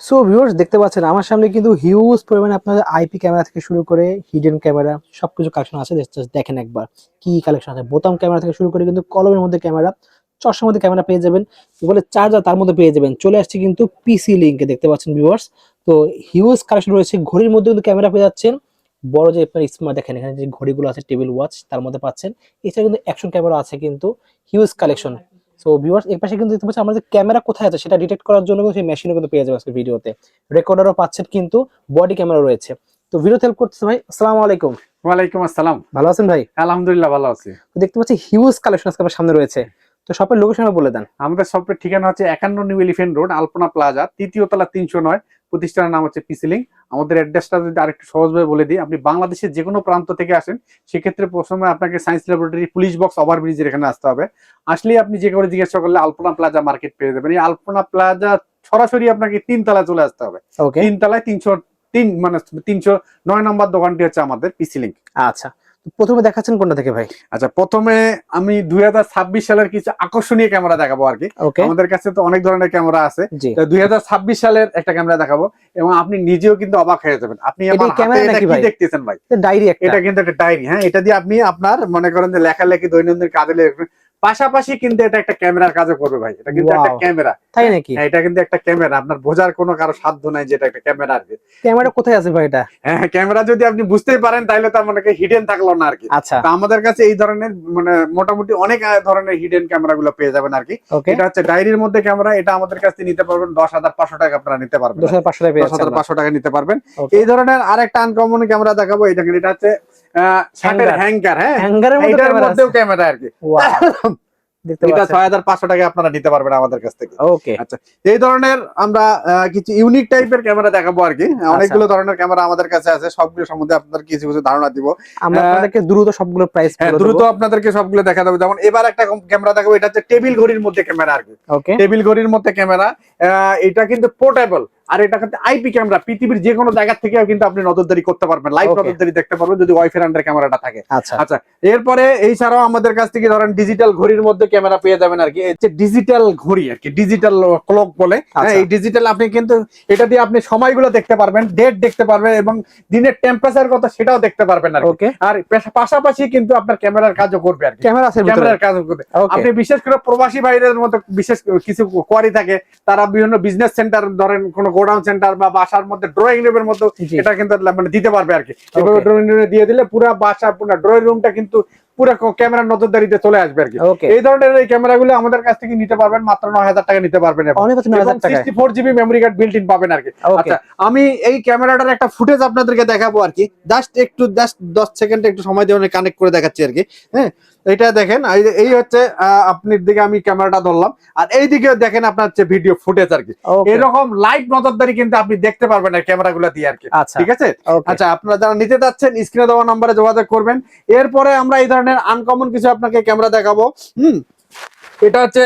So viewers দেখতে পাচ্ছেন আমার সামনে কিন্তু হিউজ পরিমাণে আপনাদের আইপি ক্যামেরা থেকে শুরু করে হিডেন ক্যামেরা সবকিছু কালেকশন আছে। Just দেখেন একবার কি কালেকশন আছে। বোতাম ক্যামেরা থেকে শুরু করে কিন্তু কলমের মধ্যে ক্যামেরা, চশমার মধ্যে ক্যামেরা পেয়ে যাবেন, বলে চার্জার তার মধ্যে পেয়ে যাবেন। চলে আসছে কিন্তু পিসি লিংকে, দেখতে পাচ্ছেন ভিউয়ার্স। তো হিউজ কালেকশন রয়েছে। ঘড়ির মধ্যে কিন্তু ক্যামেরা পেয়ে যাচ্ছেন, বড় যে আপনার স্মার্ট দেখেন এখানে যে ঘড়িগুলো আছে টেবিল ওয়াচ তার মধ্যে পাচ্ছেন। এছাড়া কিন্তু অ্যাকশন ক্যামেরা আছে কিন্তু হিউজ কালেকশন। সো ভিউয়ার্স এর পাশে কিন্তু দেখতে পাচ্ছেন আমাদের ক্যামেরা কোথায় আছে সেটা ডিটেক্ট করার জন্য কিন্তু সেই মেশিনও কিন্তু পেয়ে যাবে আজকে ভিডিওতে। রেকর্ডারও পাচ্ছেন কিন্তু, বডি ক্যামেরা রয়েছে। তো ভিডিও হেল্প করতেছে ভাই। আসসালামু আলাইকুম। ওয়ালাইকুম আসসালাম। ভালো আছেন ভাই? আলহামদুলিল্লাহ ভালো আছি। তো দেখতে পাচ্ছি হিউজ কালেকশন আজকে আমার সামনে রয়েছে। তো শপের লোকেশনটা বলে দেন। আমাদের শপের ঠিকানা হচ্ছে 51 নিউ এলিফ্যান্ট রোড, আলপনা প্লাজা, তৃতীয় তলা 309। প্রতিষ্ঠানের নাম হচ্ছে পিসিলিং। আমাদের অ্যাড্রেসটা যদি আরেকটু সহজভাবে বলে দিই, আপনি বাংলাদেশের যে কোনো প্রান্ত থেকে আসেন, সেক্ষেত্রে প্রথমে আপনাকে সায়েন্স ল্যাবরেটরি পুলিশ বক্স ওভারব্রিজের এখানে আসতে হবে। আসলেই আপনি যে করে জিজ্ঞাসা করলে আলপনা প্লাজা মার্কেট পেয়ে যাবেন। এই আলপনা প্লাজা সরাসরি আপনাকে 3 তলায় চলে আসতে হবে। ওকে। 3 তলায় 303 মানে 309 নম্বর দোকানটি হচ্ছে আমাদের পিসিলিং। আচ্ছা, তো প্রথমে দেখাচ্ছেন কোনটা থেকে ভাই? আচ্ছা, প্রথমে আমি 2026 সালের কিছু আকর্ষণীয় ক্যামেরা দেখাবো আর কি। ওকে। আমাদের কাছে তো অনেক ধরনের ক্যামেরা আছে। জি। তো 2026 সালের একটা ক্যামেরা দেখাবো এবং আপনি নিজেও কিন্তু অবাক হয়ে যাবেন। আপনি এটা আমার কি হাতে ক্যামেরা এটা নাকি কি ভাই? দেখতেছেন ভাই? এটা ডায়েরি একটা। এটা কিন্তু একটা ডায়েরি। হ্যাঁ, এটা দিয়ে আপনি আপনার মনে করেন যে লেখালেখি দৈনন্দিন কাজে পাশাপাশি কিন্তু এটা একটা ক্যামেরার কাজও করবে ভাই। এটা কিন্তু একটা ওয়াও, ক্যামেরা। তাই নাকি? হ্যাঁ, এটা কিন্তু একটা ক্যামেরা। আপনার বোঝার কোনো কারো সাধ্য নাই যে এটা একটা ক্যামেরা আর কি। ক্যামেরা কোথায় আছে ভাই এটা? হ্যাঁ, ক্যামেরা যদি আপনি বুঝতেই পারেন তাহলে তার মানে হিডেন থাকলো না আর কি। আচ্ছা। তো আমাদের কাছে এই ধরনের মানে মোটামুটি অনেক ধরনের হিডেন ক্যামেরা গুলো পেয়ে যাবেন আর কি। ওকে। এটা হচ্ছে ডায়েরির মধ্যে ক্যামেরা। এটা আমাদের কাছে নিতে পারবেন 10,500 টাকা আপনারা নিতে পারবেন। 2500 টাকা পেয়ে যাচ্ছেন আমরা। 10,500 টাকা নিতে পারবেন। ওকে। এই ধরনের আরেকটা আনকমন ক্যামেরা দেখাবো। এটা হচ্ছে শার্টের হ্যাঙ্গার। হ্যাঁ, হ্যাঙ্গারের মধ্যে এটার ক্যামেরা মধ্যেও আছে। ক্যামেরা আর কি। ওয়াও, দেখতে এটা পাচ্ছেন। 6,500 টাকা আপনারা নিতে পারবেন আমাদের কাছ থেকে। ওকে। আচ্ছা, এই ধরনের আমরা কিছু ইউনিক টাইপের ক্যামেরা দেখাবো আর কি। অনেকগুলো ধরনের ক্যামেরা আমাদের কাছে আছে, সবগুলো সম্বন্ধে আপনাদের কিছু কিছু ধারণা দিব। আমরা আপনাদেরকে দ্রুত সবগুলো প্রাইস হ্যাঁ, বলে দ্রুত দেব। আপনাদেরকে সবগুলো দেখা দেবো। যেমন এবার একটা ক্যামেরা দেখাবো। এটা হচ্ছে টেবিল ঘড়ির মধ্যে ক্যামেরা আর কি। ওকে। টেবিল ঘড়ির মধ্যে ক্যামেরা। এটা কিন্তু পোর্টেবল। আর এটা কিন্তু আইপি ক্যামেরা। পৃথিবীর যে কোনো জায়গা থেকেও কিন্তু আপনি নজরদারি করতে পারবেন, লাইভ ওকে। নজরদারি দেখতে পারবেন যদি ওয়াইফাই আন্ডার ক্যামেরাটা থাকে। আচ্ছা। আচ্ছা, এরপরে এই ছাড়াও আমাদের কাছ থেকে ধরেন ডিজিটাল ঘড়ির মধ্যে ক্যামেরা পেয়ে যাবেন আর কি। ডিজিটাল ঘড়ি আর কি, ডিজিটাল ক্লক বলে। হ্যাঁ, আচ্ছা। এই ডিজিটাল আপনি কিন্তু এটা দিয়ে আপনি সময়গুলো দেখতে পারবেন, ডেট দেখতে পারবেন এবং দিনের টেম্পারেচার কত সেটাও দেখতে পারবেন আর কি। ওকে। আর পাশাপাশি কিন্তু আপনার ক্যামেরার কাজও করবে আর কি। ক্যামেরা আছে ভিতরে? ক্যামেরার কাজও করবে। ওকে। আপনি বিশেষ করে প্রবাসী ভাইদের মতো বিশেষ কিছু কোয়ারি থাকে, তারা বিভিন্ন বিজনেস সেন্টার ধরেন কোনো গোডাউন সেন্টার বা বাসার মধ্যে ড্রয়িং রুমের মতো জি। এটা কিন্তু মানে দিতে পারবে আর কি। এভাবে ওকে। ড্রয়িং রুমে দিয়ে দিলে পুরো বাসা পুরো ড্রয়িং রুমটা কিন্তু পুরো ক্যামেরার নজরদারিতে চলে আসবে আর কি। ওকে। এই ধরনের এই ক্যামেরাগুলো আমাদের কাছ থেকে নিতে পারবেন মাত্র 9,000 টাকা নিতে পারবেন এবং অনেক হচ্ছে 9,000 টাকায়। 64 GB memory card built in পাবেন আর কি। ওকে। আচ্ছা, আমি এই ক্যামেরাটার একটা ফুটেজ আপনাদেরকে দেখাবো আর কি। জাস্ট 10 সেকেন্ড একটু সময় দিয়ে কানেক্ট করে দেখাচ্ছি আর কি। হ্যাঁ, এটা দেখেন, এই হচ্ছে আপনার দিকে আমি ক্যামেরাটা ধরলাম, আর এই দিকে দেখেন আপনার হচ্ছে ভিডিও ফুটেজ আর কি। ওকে। এরকম লাইভ নজরদারি কিন্তু আপনি দেখতে পারবেন এই ক্যামেরাগুলো দিয়ে আর কি। আচ্ছা। ঠিক আছে। ওকে। আচ্ছা, আপনারা যারা নিতে চাচ্ছেন স্ক্রিনে দেওয়া নম্বরে যোগাযোগ করবেন। এরপরে আমরা এই ধরনের আনকমন কিছু আপনাকে ক্যামেরা দেখাবো। এটা হচ্ছে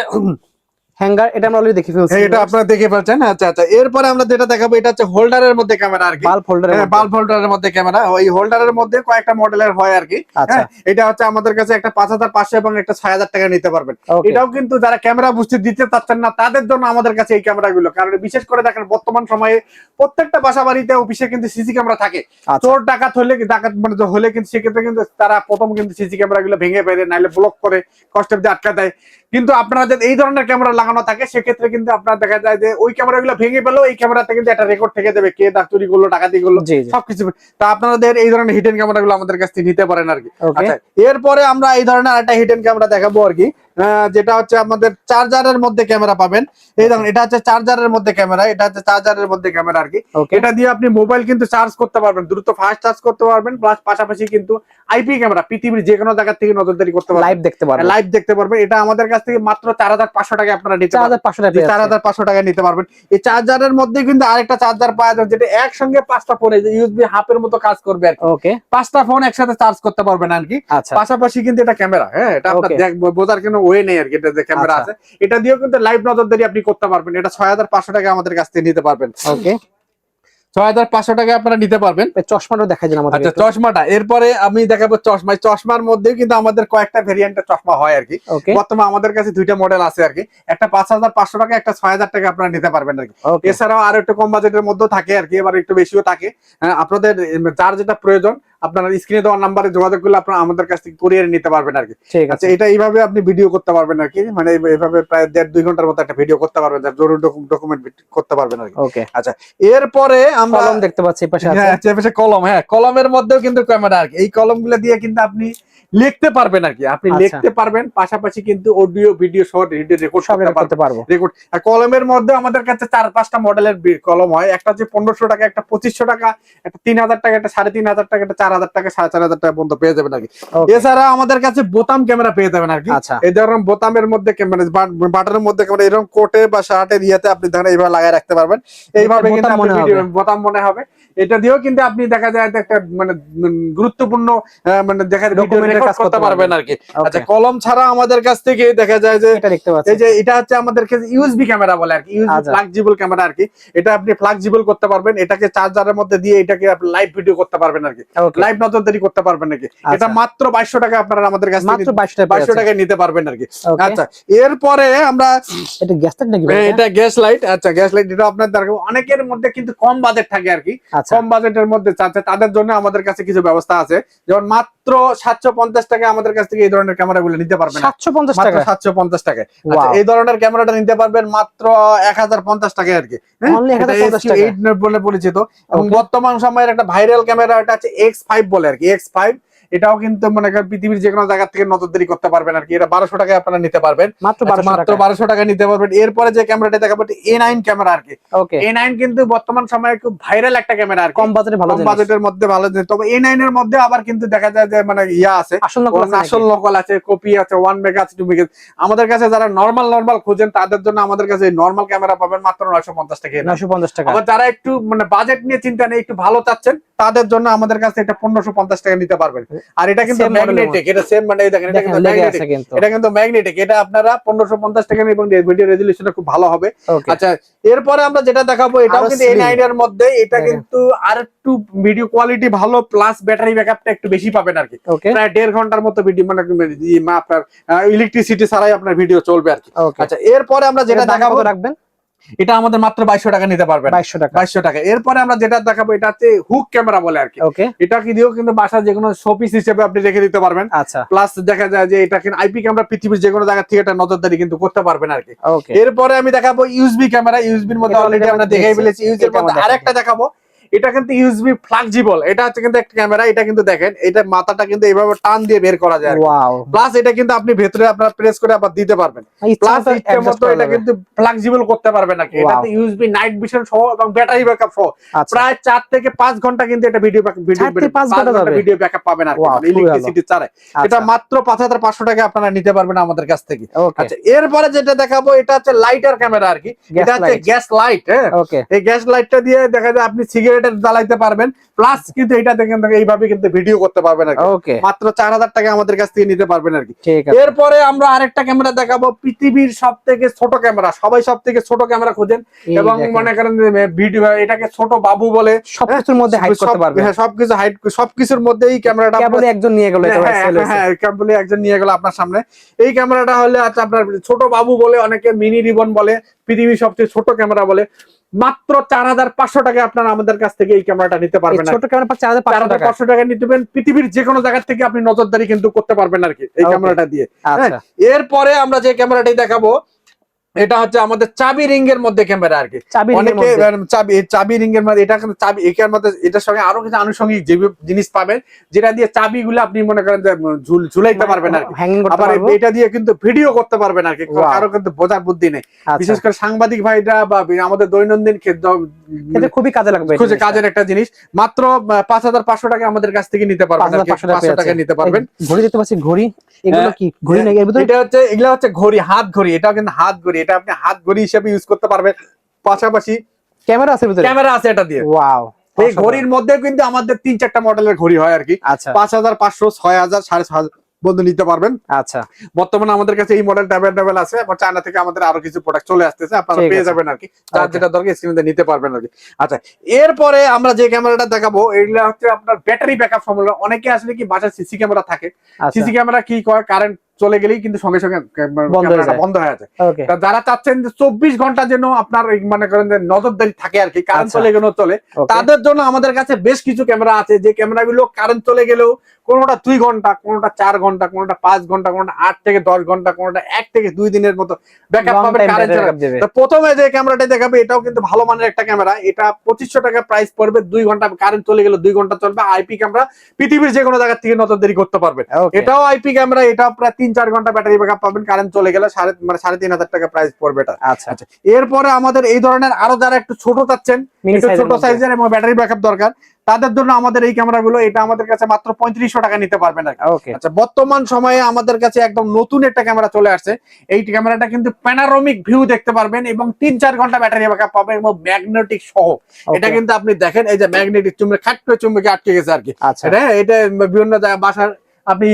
হ্যাঙ্গার, এটা আমরা অলরেডি দেখে ফেলছি। এটা আপনারা দেখে পাচ্ছেন। আচ্ছা আচ্ছা, এরপরে আমরা যেটা দেখাবো এটা হচ্ছে হোল্ডারের মধ্যে ক্যামেরা আর কি। বাল্ব হোল্ডারের মধ্যে। বাল্ব হোল্ডারের মধ্যে ক্যামেরা। ওই হোল্ডারের মধ্যে কয়েকটা মডেলের হয় আর কি। আচ্ছা। হ্যাঁ, এটা হচ্ছে আমাদের কাছে একটা 5,500 এবং একটা 6,000 টাকা নিতে পারবেন। ওকে। এটাও কিন্তু যারা ক্যামেরা বুঝতে দিতে চাচ্ছেন না তাদের জন্য আমাদের কাছে এই ক্যামেরাগুলো। কারণ বিশেষ করে দেখেন বর্তমান সময়ে প্রত্যেকটা বাসা বাড়িতে অফিসে কিন্তু সিসি ক্যামেরা থাকে। আচ্ছা। চোর ডাকাত মানে হলে কিন্তু সেক্ষেত্রে কিন্তু তারা প্রথম কিন্তু সিসি ক্যামেরাগুলো ভেঙে ফেলে, নাইলে ব্লক করে কষ্ট দিয়ে আটকা দেয়। কিন্তু আপনারা যদি এই ধরনের ক্যামেরা লাগানো থাকে সেক্ষেত্রে কিন্তু আপনার দেখা যায় যে ওই ক্যামেরাগুলো ভেঙে পেলেও এই ক্যামেরাতে কিন্তু একটা রেকর্ড থেকে যাবে কে চুরি করলো, ডাকাতি করলো, জি, জি। সবকিছু। তা আপনাদের এই ধরনের হিডেন ক্যামেরাগুলো আমাদের কাছ থেকে নিতে পারেন আর কি। ওকে। আচ্ছা, এরপরে আমরা এই ধরনের একটা হিডেন ক্যামেরা দেখাবো আর কি। যেটা হচ্ছে আমাদের চার্জারের মধ্যে ক্যামেরা পাবেন। এই দেখুন, এটা হচ্ছে চার্জারের মধ্যে ক্যামেরা। এটা হচ্ছে চার্জারের মধ্যে ক্যামেরা আর কি। ওকে। এটা দিয়ে আপনি মোবাইল কিন্তু চার্জ করতে পারবেন, দ্রুত ফাস্ট চার্জ করতে পারবেন, প্লাস পাশাপাশি কিন্তু আইপি ক্যামেরা পৃথিবীর যে কোনো জায়গা থেকে নজরদারি করতে পারবেন, লাইভ দেখতে পারবেন। লাইভ দেখতে পারবেন। এটা আমাদের কাছ থেকে মাত্র 4,500 টাকা আপনারা নিতে পারবেন। 4500 টাকা পেয়ে যাচ্ছে। 4,500 টাকা নিতে পারবেন। এই চার্জারের মধ্যে কিন্তু আরেকটা চার্জার পাওয়া যায় যেটা একসঙ্গে 5টা ফোন ইউএসবি হাফের মতো কাজ করবে আর কি। ওকে। 5টা ফোন একসাথে চার্জ করতে পারবেন আর কি। আচ্ছা। পাশাপাশি কিন্তু এটা ক্যামেরা। হ্যাঁ, এটা আপনার ওকে। বোঝার কোনো ওয়ে নেই আর কি। এটা যে ক্যামেরা আচ্ছা। আছে এটা দিয়েও কিন্তু লাইভ নজরদারি আপনি করতে পারবেন। এটা 6,500 টাকা আমাদের কাছ থেকে নিতে পারবেন। ওকে। 6500 টাকা আপনারা নিতে পারবেন। চশমাটা দেখা যায় আমাদের। আচ্ছা চশমাটা, এরপরে আমি দেখাবো চশমা। চশমার মধ্যে কিন্তু আমাদের কয়েকটা ভেরিয়েন্টের চশমা হয় আর কি। বর্তমানে আমাদের কাছে দুইটা মডেল আছে আর কি, একটা 5500 টাকা, একটা 6000 টাকা আপনারা নিতে পারবেন আর কি। এছাড়াও আরো একটু কম বাজেটের মধ্যে থাকে আর কি, এবার একটু বেশিও থাকে। আপনাদের যার যেটা প্রয়োজন আপনারা স্ক্রিনে দেওয়া নাম্বারে যোগাযোগ করলে আপনারা আমাদের কাছ থেকে কুরিয়ারে নিতে পারবেন আর কি। আচ্ছা এটা এইভাবে আপনি ভিডিও করতে পারবেন আর কি, মানে এইভাবে প্রায় 1.5-2 ঘন্টার মতো একটা ভিডিও করতে পারবেন, যার জরুরি ডকুমেন্ট করতে পারবেন আর কি। আচ্ছা এরপরে আমরা কলম দেখতে পাচ্ছি পাশে আছে। হ্যাঁ পাশে কলম, হ্যাঁ কলমের মধ্যেও কিন্তু ক্যামেরা আর কি। এই কলমগুলো দিয়ে কিন্তু আপনি লিখতে পারবেন আর কি, আপনি লিখতে পারবেন, পাশাপাশি কিন্তু অডিও ভিডিও সহ রেকর্ড করতে পারবো। রেকর্ড কলমের মধ্যে আমাদের কাছে 4-5টা মডেলের কলম হয়, একটা হচ্ছে 1500 টাকা, একটা 2500 টাকা, একটা 3000 টাকা, একটা 3500 টাকা, একটা 4000 টাকা, 4500 টাকা পর্যন্ত পেয়ে যাবেন আর কি। এছাড়া আমাদের কাছে বোতাম ক্যামেরা পেয়ে যাবেন আর কি। এই ধরনের বোতামের মধ্যে ক্যামেরা, বাটনের মধ্যে ক্যামেরা, এরকম কোটে বা শার্টের ইয়েতে আপনি ধরেন এইভাবে লাগায় রাখতে পারবেন, এইভাবে কিন্তু আপনি ভিডিও বোতাম মনে হবে। এটা দিয়েও কিন্তু আপনি দেখা যায় একটা মানে গুরুত্বপূর্ণ মানে দেখা যায় ভিডিও রেকর্ড করতে পারবেন আর কি। আচ্ছা কলম ছাড়া আমাদের কাছ থেকে দেখা যায় যে এই যে এটা হচ্ছে আমাদের কাছে ইউএসবি ক্যামেরা বলে আর কি, ইউএসবি ফ্লেক্সিবল ক্যামেরা আর কি। এটা আপনি ফ্লেক্সিবল করতে পারবেন, এটাকে চার্জারের মধ্যে দিয়ে এটাকে আপনি লাইভ ভিডিও করতে পারবেন আর কি, লাইভ নজরদারি করতে পারবেন নাকি। এটা মাত্র 2200 টাকা আপনারা আমাদের কাছ থেকে 2200 টাকায় নিতে পারবেন আর কি। আচ্ছা এরপরে আমরা এটা গ্যাস লাইট নাকি? এটা গ্যাস লাইট। আচ্ছা গ্যাস লাইট এটা আপনার দরকার, অনেকের মধ্যে কিন্তু কম বাজেট থাকে আর কি, কম বাজেটের মধ্যে চাচ্ছে তাদের জন্য আমাদের কাছে কিছু ব্যবস্থা আছে, যেমন মাত্র 750 টাকা আমাদের কাছ থেকে এই ধরনের ক্যামেরাগুলো নিতে পারবেন। 750 টাকা? 750 টাকায় এই ধরনের ক্যামেরাটা নিতে পারবেন মাত্র 1050 টাকায় আর কি। এটা S8 বলে পরিচিত, এবং বর্তমান সময়ের একটা ভাইরাল ক্যামেরা এটা হচ্ছে X5 বলে আর কি, X5। এটাও কিন্তু মনে করেন পৃথিবীর যে কোনো জায়গা থেকে নজরদারি করতে পারবেন আর কি। এটা 1200 টাকায় আপনারা নিতে পারবেন, মাত্র 1200 টাকা নিতে পারবেন। এরপরে যে ক্যামেরাটা দেখাবো A9 ক্যামেরা আর কি। A9 কিন্তু বর্তমান সময়ে খুব ভাইরাল একটা ক্যামেরা আর কি, কম বাজেটের মধ্যে ভালো জিনিস। তবে A9 এর মধ্যে আবার কিন্তু দেখা যায় যে মানে ইয়া আছে, আসল নকল আছে, কপি আছে, 1 মেগা আছে, 2 মেগা। আমাদের কাছে যারা নরমাল খোঁজেন তাদের জন্য আমাদের কাছে নরমাল ক্যামেরা পাবেন মাত্র 950 টাকা। 950 টাকা। আবার যারা একটু মানে বাজেট নিয়ে চিন্তা নেই, একটু ভালো চাচ্ছেন, তাদের জন্য আমাদের কাছে এটা 1550 টাকা নিতে পারবেন। আর এটা কিন্তু ম্যাগনেটিক, এটা সেম মানে দেখেন এটা কিন্তু ম্যাগনেটিক, এটা কিন্তু ম্যাগনেটিক। এটা আপনারা 1550 টাকা এবং ভিডিও রেজোলিউশনটা খুব ভালো হবে। আচ্ছা এরপরে আমরা যেটা দেখাবো এটাও কিন্তু A9 এর মধ্যে, এটা কিন্তু আরেকটু ভিডিও কোয়ালিটি ভালো, প্লাস ব্যাটারি ব্যাকআপটা একটু বেশি পাবেন আর কি। প্রায় 1.5 ঘন্টার মতো ভিডিও মানে আপনার ইলেকট্রিসিটি ছাড়াই আপনার ভিডিও চলবে আর কি। আচ্ছা এরপরে আমরা যেটা দেখাবো রাখবেন, এটা আমাদের মাত্র 2200 টাকা নিতে পারবেন। 2200 টাকা। এরপরে আমরা যেটা দেখাবো এটা হচ্ছে হুক ক্যামেরা বলে আর কি। এটা কি দিয়েও কিন্তু বাসার যে কোনো শোপিস হিসেবে আপনি রেখে দিতে পারবেন। প্লাস দেখা যায় যে এটা কিন্তু আইপি ক্যামেরা, পৃথিবীর যে কোনো জায়গা থেকে এটা নজরদারি কিন্তু করতে পারবেন আর কি। এরপরে আমি দেখাবো ইউএসবি ক্যামেরা। ইউএসবির মধ্যে অলরেডি আমরা দেখাই ফেলেছি। ইউএসবির মধ্যে আরেকটা দেখাবো, এটা কিন্তু ইউএসবি ফ্লেক্সিবল। এটা হচ্ছে কিন্তু একটা ক্যামেরা, এটা কিন্তু দেখেন এটা মাথাটা কিন্তু এইভাবে টান দিয়ে বের করা যায়। প্লাস এটা কিন্তু আপনি ভেতরে আপনারা প্রেস করে আবার দিতে পারবেন। প্লাস এর মতো এটা কিন্তু ফ্লেক্সিবল করতে পারবেন নাকি। এটাতে ইউএসবি নাইট ভিশন সহ এবং ব্যাটারি ব্যাকআপ সহ প্রায় 4 থেকে 5 ঘন্টা কিন্তু এটা ভিডিও ব্যাকআপ পাবেন আর কি, ইলেকট্রিসিটি ছাড়াই। এটা মাত্র 5500 টাকা আপনারা নিতে পারবেন আমাদের কাছ থেকে। আচ্ছা এরপরে যেটা দেখাবো এটা হচ্ছে লাইটার ক্যামেরা আর কি। এটা হচ্ছে গ্যাস লাইট। এই গ্যাস লাইটটা দিয়ে দেখা যায় আপনি সিগারেট জ্বালাইতে পারবেন, প্লাস কিন্তু এটা দেখেন এইভাবে কিন্তু ভিডিও করতে পারবেন আর কি। মাত্র 4000 টাকা আমাদের কাছ থেকে নিতে পারবেন আর কি। এরপরে আমরা আরেকটা ক্যামেরা দেখাবো, পৃথিবীর সবথেকে ছোট ক্যামেরা। সবাই সবথেকে ছোট ক্যামেরা খোঁজেন এবং মনে করেন ভিডিও, এটাকে ছোট বাবু বলে, সবকিছুর মধ্যে হাইড করতে পারবেন। হ্যাঁ সবকিছু হাইড, সবকিছুর মধ্যে এই ক্যামেরাটা কেবল একজন নিয়ে গেল। হ্যাঁ কেবল একজন নিয়ে গেল আপনার সামনে। এই ক্যামেরাটা হলে আচ্ছা আপনার ছোট বাবু বলে, অনেকে মিনি রিবন বলে, পৃথিবীর সবচেয়ে ছোট ক্যামেরা বলে। মাত্র 4500 টাকা আপনারা আমাদের কাছ থেকে এই ক্যামেরাটা নিতে পারবেন। ছোট ক্যামেরা 4500 টাকা নিতে পারবেন, পৃথিবীর যে কোনো জায়গা থেকে আপনি নজরদারি কিন্তু করতে পারবেন আর কি এই ক্যামেরাটা দিয়ে। এরপরে আমরা যে ক্যামেরাটি দেখাবো এটা হচ্ছে আমাদের চাবি রিং এর মধ্যে ক্যামেরা আর কি। অনেকে চাবি রিং এর মধ্যে, এটা কিন্তু চাবি এর মধ্যে, এটার সঙ্গে আরো কিছু আনুষঙ্গিক যে জিনিস পাবেন যেটা দিয়ে চাবিগুলো আপনি মনে করেন যে ঝুলাইতে পারবেন আর কি। আবার এটা দিয়ে কিন্তু ভিডিও করতে পারবেন আর কি। কারো কিন্তু বোঝার বুদ্ধি নেই, বিশেষ করে সাংবাদিক ভাইরা বা আমাদের দৈনন্দিন খুবই কাজে লাগবে, কাজের একটা জিনিস। মাত্র 5500 টাকা আমাদের কাছ থেকে নিতে পারবেন, 500 টাকা নিতে পারবেন। ঘড়ি দেখতে পাচ্ছি, ঘড়ি, এগুলো কি ঘড়ি নাকি? এটা হচ্ছে, এগুলো হচ্ছে ঘড়ি, হাত ঘড়ি। এটাও কিন্তু হাত ঘড়ি, এটা আপনি হাত ঘড়ি হিসেবে ইউজ করতে পারবেন। পাশাপাশি ক্যামেরা আছে, ক্যামেরা আছে এটা দিয়ে। ওয়াও। এই ঘড়ির মধ্যে কিন্তু আমাদের 3-4টা মডেলের ঘড়ি হয় আর কি। 5500, 6000, 6500, বন্ধু নিতে পারবেন। আচ্ছা, বর্তমানে আমাদের কাছে এই মডেলটা অ্যাভেলেবেল আছে, এবং চায়না থেকে আমাদের আরো কিছু প্রোডাক্ট চলে আসতেছে, আপনারা ঠিক পেয়ে আছে। যাবেন আর কি, যার Okay. যেটা দরকার স্ক্রিনে নিতে পারবেন আর কি। আচ্ছা, এরপরে আমরা যে ক্যামেরাটা দেখাবো এগুলা হচ্ছে আপনার ব্যাটারি ব্যাকআপ সম্পূর্ণ। অনেকে আসলে কি বাসায় সিসি ক্যামেরা থাকে, আচ্ছা, সিসি ক্যামেরা কি করে, কারেন্ট চলে গেলেই কিন্তু সঙ্গে সঙ্গে বন্ধ হয়ে ক্যামেরাটা যায়। বন্ধ হয়ে যায়। ওকে, তা যারা চাচ্ছেন যে 24 ঘন্টা যেন আপনার এই মনে করেন যে নজরদারি থাকে আর কি, কারেন্ট আচ্ছা। চলে গেলেও চলে, ওকে, তাদের জন্য আমাদের কাছে বেশ কিছু ক্যামেরা আছে, যে ক্যামেরাগুলো কারেন্ট চলে গেলেও কোনোটা 2 ঘন্টা, কোনোটা 4 ঘন্টা, কোনোটা 5 ঘন্টা, কোনোটা 8 থেকে 10 ঘন্টা, কোনোটা 1 থেকে 2 দিনের মতো ব্যাকআপ লং পাবেন টাইম কারেন্ট ব্যাটারি ছাড়া। ব্যাকআপ দেবে। তো প্রথমে যে ক্যামেরাটা দেখাবে এটাও কিন্তু ভালো মানের একটা ক্যামেরা, এটা 2500 টাকা প্রাইস পড়বে। 2 ঘন্টা কারেন্ট চলে গেলে 2 ঘন্টা চলবে, আইপি ক্যামেরা, পৃথিবীর যে কোনো জায়গা থেকে নজরদারি করতে পারবেন। ওকে, এটাও আইপি ক্যামেরা, এটা প্রায় 3-4 ঘন্টা ব্যাটারি ব্যাকআপ পাবেন, কারেন্ট চলে গেলে 3,500 টাকা প্রাইস পড়বে এটা। আচ্ছা, আচ্ছা, এরপরে আমাদের এই ধরনের আরো যারা একটু ছোট চাচ্ছেন, মিনি একটু সাইজের ছোট মধ্যে। সাইজের এবং ব্যাটারি ব্যাকআপ দরকার, তাদের জন্য আমাদের এই ক্যামেরাগুলো, এটা আমাদের কাছে মাত্র 3500 টাকা নিতে পারবেন আর কি। ওকে, আচ্ছা, বর্তমান সময়ে আমাদের কাছে একদম নতুন একটা ক্যামেরা চলে আসছে। এই ক্যামেরাটা কিন্তু প্যানোরামিক ভিউ দেখতে পারবেন এবং 3-4 ঘন্টা ব্যাটারি ব্যাকআপ পাবেন এবং ম্যাগনেটিক সহ। এটা ওকে, কিন্তু আপনি দেখেন, এই যে ম্যাগনেটিক চুম্বক, খাট করে চুম্বকে আটকে গেছে আর কি। আচ্ছা, এটা বিভিন্ন জায়গায় বাসার আপনি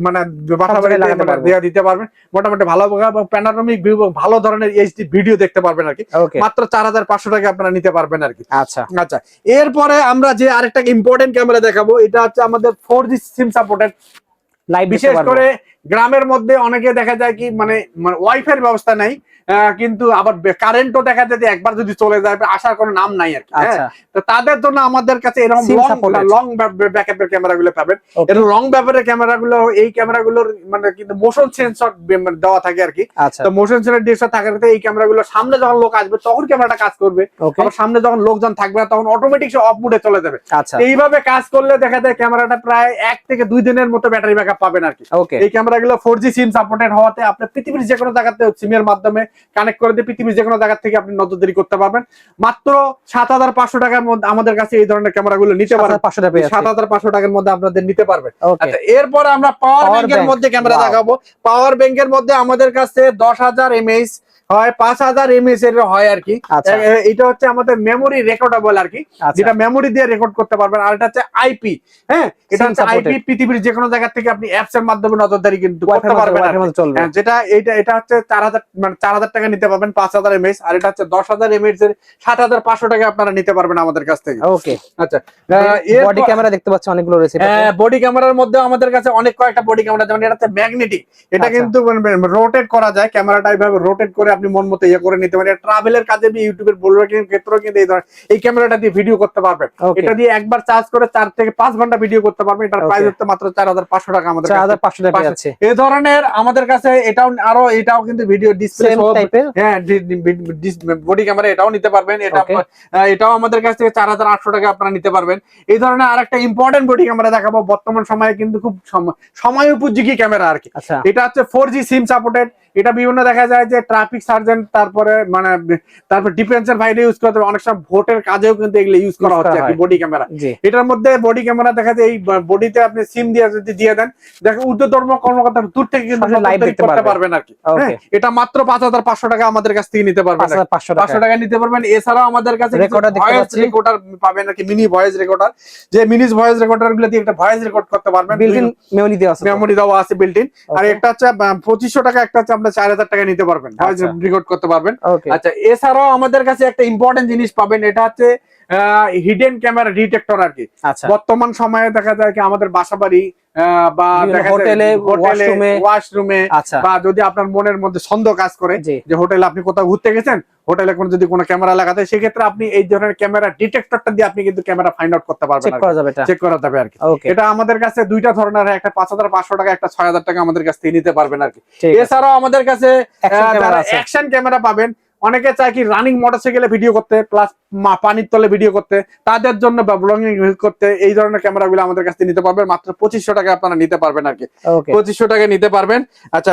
মানে বাসা সব জায়গায় লাগাতে পারবে। বাড়িতে দিতে পারবেন, মোটামুটি ভালো প্যানোরামিক ভিউ, ভালো ধরনের এইচডি ভিডিও দেখতে পারবেন আর কি। ওকে, মাত্র 4500 টাকা আপনারা নিতে পারবেন আর কি। আচ্ছা, আচ্ছা, এরপরে আমরা যে আরেকটা ইম্পর্টেন্ট ক্যামেরা দেখাবো, এটা হচ্ছে আমাদের 4G সিম সাপোর্টেড। লাইভ বিশেষ করে গ্রামের মধ্যে অনেকে দেখা যায় কি মানে ওয়াইফাই ব্যবস্থা নাই, কিন্তু আবার কারেন্টও দেখা যায় যে একবার যদি চলে যায় আসার কোনো নাম নাই আর কি। আচ্ছা, তো তাদের জন্য আমাদের কাছে এরকম SIM supported। লং ব্যাকআপের ক্যামেরাগুলো পাবেন। Okay। এর লং ব্যাকআপের ক্যামেরাগুলো, এই ক্যামেরাগুলোর মানে কিন্তু মোশন সেন্সর দেওয়া থাকে আর কি। আচ্ছা, তো মোশন সেন্সর থাকার ক্ষেত্রে এই ক্যামেরাগুলো সামনে যখন লোক আসবে তখন ক্যামেরাটা কাজ করবে, ওকে, আবার সামনে যখন লোকজন থাকবে না তখন অটোমেটিক অফ মোডে চলে যাবে। আচ্ছা, এইভাবে কাজ করলে দেখা যায় ক্যামেরাটা প্রায় 1 থেকে 2 দিনের মতো ব্যাটারি ব্যাকআপ পাবেন আর কি। ওকে, এই ক্যামেরাগুলো 4G সিম সাপোর্টেড হওয়াতে আপনি পৃথিবীর যে কোনো জায়গাতে সিমের মাধ্যমে কানেক্ট করে দিয়ে পৃথিবীর যে কোনো জায়গা থেকে আপনি নজরদারি করতে পারবেন। মাত্র 7500 টাকার মধ্যে আমাদের কাছে এই ধরনের ক্যামেরাগুলো নিতে পারবেন। 500 টাকা পেয়ে যাচ্ছে। 7500 টাকার মধ্যে আপনাদের নিতে পারবেন। ওকে, আচ্ছা, এরপরে আমরা পাওয়ার Power ব্যাংকের bank। মধ্যে ক্যামেরা Wow। দেখাবো। পাওয়ার ব্যাংকের মধ্যে আমাদের কাছে 10,000 mAh হয়, 5000 mAh এর হয় আর কি। আচ্ছা, এটা হচ্ছে আমাদের মেমোরি রেকর্ডেবল আর কি, আচ্ছা, যেটা মেমোরি দিয়ে রেকর্ড করতে পারবেন। আর এটা হচ্ছে আইপি। হ্যাঁ, এটা SIM হচ্ছে supported। আইপি, পৃথিবীর যে কোনো জায়গা থেকে আপনি অ্যাপস এর মাধ্যমে নজরদারি কিন্তু করতে পারবেন আর ওয়াইফাই কি। মধ্যে চলবে। হ্যাঁ, যেটা এটা হচ্ছে 4000 মানে 4000 টাকা নিতে পারবেন 5000 mAh, আর এটা হচ্ছে 10,000 mAh এর 7500 টাকা আপনারা নিতে পারবেন আমাদের কাছ থেকে। ওকে, আচ্ছা, বডি ক্যামেরা দেখতে পাচ্ছি অনেকগুলো রয়েছে এটাতে। হ্যাঁ, বডি ক্যামেরার মধ্যে আমাদের কাছে অনেক কয়েকটা বডি ক্যামেরা, যেমন এটা হচ্ছে ম্যাগনেটিক। এটা আচ্ছা। কিন্তু রোটেট করা যায়, ক্যামেরাটা এইভাবে রোটেট করে আপনি মন মতো ইয়ে করে নিতে পারেন। ট্রাভেলের কাজে ইউটিউবের ব্লগিং ক্ষেত্রেও কিন্তু এই ক্যামেরাটা দিয়ে ভিডিও করতে পারবেন। Okay। এটা দিয়ে একবার চার্জ করে 4 থেকে 5 ঘন্টা ভিডিও করতে পারবেন। এটার Okay। প্রাইস হচ্ছে মাত্র 4500 টাকা আমাদের কাছে। 4500 টাকা পেয়ে যাচ্ছে। এই ধরনের আমাদের কাছে এটাও কিন্তু ভিডিও ডিসপ্লে সেম টাইপের। হ্যাঁ, বডি ক্যামেরা এটাও নিতে পারবেন। Okay। এটাও আমাদের কাছ থেকে 4800 টাকা আপনারা নিতে পারবেন। এই ধরনের আরেকটা ইম্পর্টেন্ট বডি ক্যামেরা দেখাবো, বর্তমান সময়ে কিন্তু খুব সময় উপযোগী ক্যামেরা আর কি। আচ্ছা, এটা হচ্ছে 4G সিম সাপোর্টেড। এটা বিভিন্ন দেখা যায় যে ট্রাফিক সার্জেন্ট, তারপর ডিফেন্সের বাইরে ইউজ করতে হবে, অনেক সময় ভোটের কাজেও কিন্তু এগুলো ইউজ করা Use হচ্ছে করা আর কি হয়। Body camera. জি, এটার মধ্যে বডি ক্যামেরা দেখা যায় এই বডিতে আপনি সিম দিয়ে যদি দিয়ে দেন, দেখেন উর্ধ্বতন কর্মকর্তা দূর থেকে কিন্তু সরাসরি live নজরদারি দেখতে করতে পারবে। পারবেন আর কি। Okay। হ্যাঁ, এটা মাত্র 5500 টাকা আমাদের কাছ থেকে নিতে পারবেন আর কি। 5500 টাকা। 500 টাকা নিতে পারবেন। এছাড়াও আমাদের কাছে Recorder দেখতে ভয়েস পাচ্ছি। রেকর্ডার পাবেন নাকি, মিনি ভয়েস রেকর্ডার, যে মিনি ভয়েস রেকর্ডার গুলো দিয়ে একটা ভয়েস রেকর্ড করতে পারবেন। বিল্ট-ইন মেমরি দেওয়া আছে তো। মেমোরি দেওয়া আছে বিল্ট ইন। R Okay। একটা হচ্ছে 2500 টাকা, একটা হচ্ছে আমরা 4000 টাকা নিতে পারবেন, ভয়েস আচ্ছা। রেকর্ড করতে পারবেন। ওকে, আচ্ছা, এছাড়াও আমাদের কাছে একটা ইম্পর্টেন্ট জিনিস পাবেন, এটা হচ্ছে হিডেন ক্যামেরা ডিটেক্টর আর কি। আচ্ছা, বর্তমান সময়ে দেখা যায় কি আমাদের বাসাবাড়ি বা বিভিন্ন দেখা যায় হোটেলে, হোটেলে, ওয়াশরুমে, আচ্ছা, বা যদি আপনার মনের মধ্যে সন্দেহ কাজ করে জি, যে হোটেলে আপনি কোথাও ঘুরতে গেছেন, হোটেলে যদি কোনো ক্যামেরা লাগাতে, সেক্ষেত্রে আপনি এই ধরনের ক্যামেরা ডিটেক্টরটা দিয়ে আপনি কিন্তু ক্যামেরা ফাইন্ড আউট করতে পারবেন, চেক করা যাবে এটা। চেক করা যাবে আর কি। ওকে, এটা আমাদের কাছে দুইটা ধরনের, একটা 5500 টাকা, একটা 6000 টাকা আমাদের কাছ থেকে নিতে পারবেন আর কি। ঠিক আছে। এছাড়াও আমাদের কাছে Action camera আছে। অ্যাকশন ক্যামেরা পাবেন। অনেকে চায় কি রানিং মোটরসাইকেলে ভিডিও করতে, প্লাস পানির তলে ভিডিও করতে, তাদের জন্য বা ব্লগিং করতে এই ধরনের ক্যামেরাগুলো আমাদের কাছ থেকে নিতে পারবেন। মাত্র 2500 টাকা আপনারা নিতে পারবেন আর কি। ওকে, 2500 টাকা নিতে পারবেন। আচ্ছা,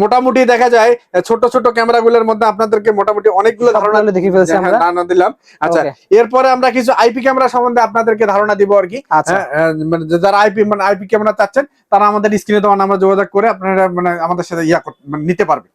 মোটামুটি দেখা যায় ছোট ছোট ক্যামেরাগুলোর মধ্যে আপনাদেরকে মোটামুটি অনেকগুলো ধারণা সবগুলো দেখে ফেলছি আমরা। ধারণা দিলাম। আচ্ছা, Okay। এরপরে আমরা কিছু আইপি ক্যামেরা সম্বন্ধে আপনাদেরকে ধারণা দিব আর কি। আচ্ছা, মানে যারা আইপি ক্যামেরা চাচ্ছেন, তারা আমাদের স্ক্রিনে দেওয়া নাম্বারে যোগাযোগ করে আপনারা আমাদের সাথে নিতে পারবেন।